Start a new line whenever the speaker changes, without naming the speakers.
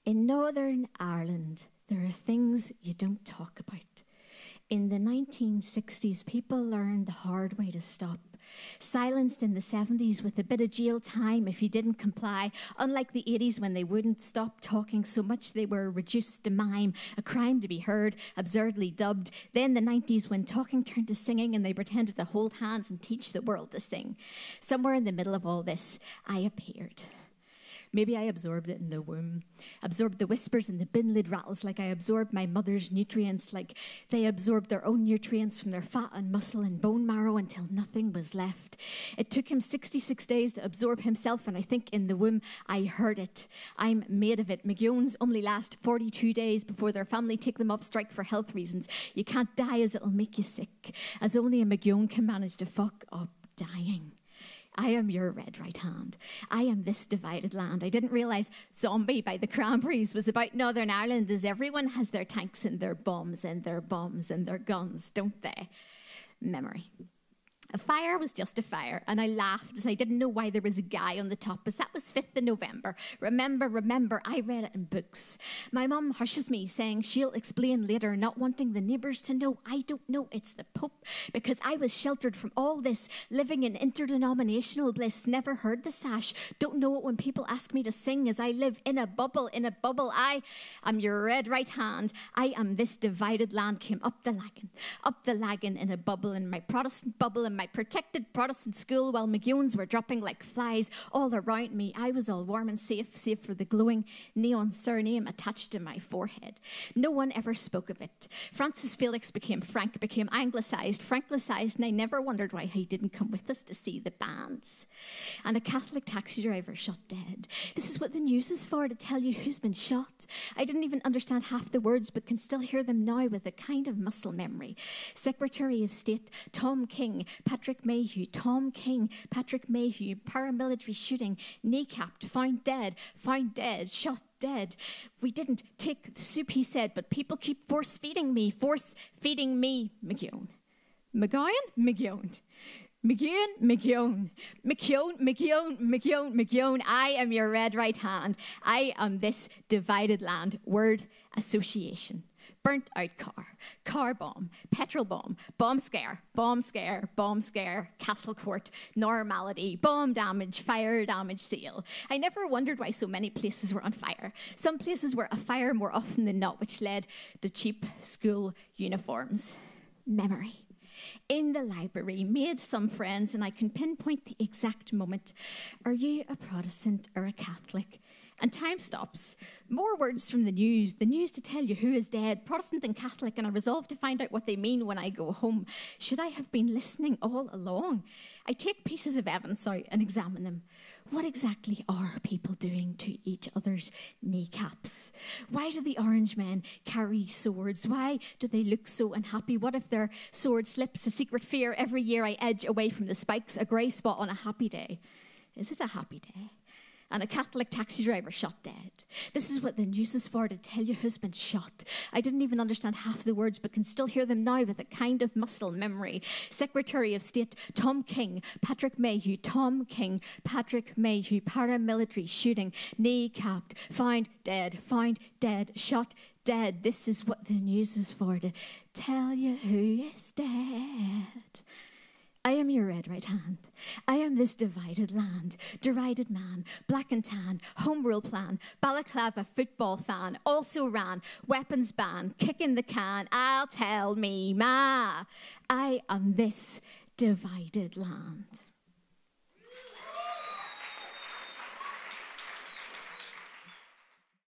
In Northern Ireland, there are things you don't talk about. In the 1960s, people learned the hard way to stop. Silenced in the 70s with a bit of jail time if you didn't comply. Unlike the 80s when they wouldn't stop talking so much they were reduced to mime, a crime to be heard, absurdly dubbed. Then the 90s when talking turned to singing and they pretended to hold hands and teach the world to sing. Somewhere in the middle of all this, I appeared. Maybe I absorbed it in the womb, absorbed the whispers and the bin lid rattles like I absorbed my mother's nutrients, like they absorbed their own nutrients from their fat and muscle and bone marrow until nothing was left. It took him 66 days to absorb himself, and I think in the womb I heard it. I'm made of it. McGeown's only last 42 days before their family take them off strike for health reasons. You can't die as it'll make you sick, as only a McGeown can manage to fuck up dying. I am your red right hand. I am this divided land. I didn't realise Zombie by the Cranberries was about Northern Ireland, as everyone has their tanks and their bombs and their bombs and their guns, don't they? Memory. A fire was just a fire, and I laughed as I didn't know why there was a guy on the top, as that was 5th of November. Remember, I read it in books. My mum hushes me, saying she'll explain later, not wanting the neighbours to know. I don't know, it's the Pope, because I was sheltered from all this, living in interdenominational bliss, never heard the sash, don't know it when people ask me to sing, as I live in a bubble. I am your red right hand. I am this divided land, came up the lagging in a bubble, in my Protestant bubble, in my protected Protestant school, while McGeowns were dropping like flies all around me. I was all warm and safe, save for the glowing neon surname attached to my forehead. No one ever spoke of it. Francis Felix became Frank, became anglicised, franklicized, and I never wondered why he didn't come with us to see the bands. And a Catholic taxi driver shot dead. This is what the news is for, to tell you who's been shot. I didn't even understand half the words, but can still hear them now with a kind of muscle memory. Secretary of State Tom King, Patrick Mayhew, Tom King, Patrick Mayhew, paramilitary shooting, kneecapped, found dead, shot dead. We didn't take the soup, he said, but people keep force-feeding me, McGeown. McGeown, I am your red right hand. I am this divided land. Word association. Burnt out car bomb, petrol bomb scare, castle court, normality, bomb damage, fire damage, seal. I never wondered why so many places were on fire. Some places were afire more often than not, which led to cheap school uniforms. Memory. In the library, made some friends, and I can pinpoint the exact moment. Are you a Protestant or a Catholic? And time stops. More words from the news to tell you who is dead, Protestant and Catholic, and I resolve to find out what they mean when I go home. Should I have been listening all along? I take pieces of evidence out and examine them. What exactly are people doing to each other's kneecaps? Why do the orange men carry swords? Why do they look so unhappy? What if their sword slips? A secret fear. Every year I edge away from the spikes, a grey spot on a happy day. Is it a happy day? And a Catholic taxi driver shot dead. This is what the news is for, to tell you who's been shot. I didn't even understand half the words, but can still hear them now with a kind of muscle memory. Secretary of State Tom King, Patrick Mayhew, paramilitary shooting, kneecapped, found dead, shot dead. This is what the news is for, to tell you who is dead. I am your red right hand. I am this divided land, derided man, black and tan, home rule plan, balaclava football fan, also ran, weapons ban, kicking the can, I'll tell me ma. I am this divided land.